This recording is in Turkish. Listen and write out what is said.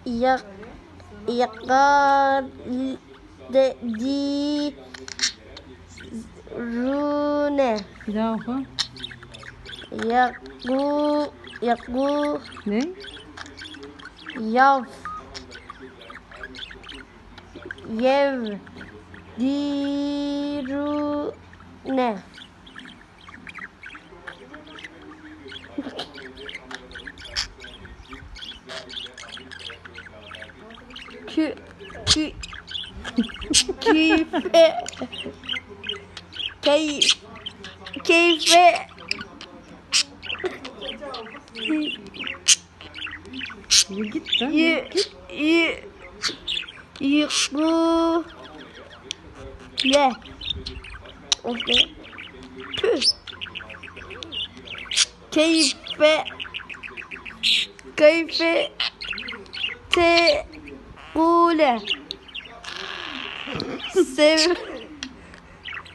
yak yakadirune. Bir daha oku. Yaku Ne? yav yev dirune. Keyfe Yürü git lan. Yıkı le okay. Keyfe te kule sev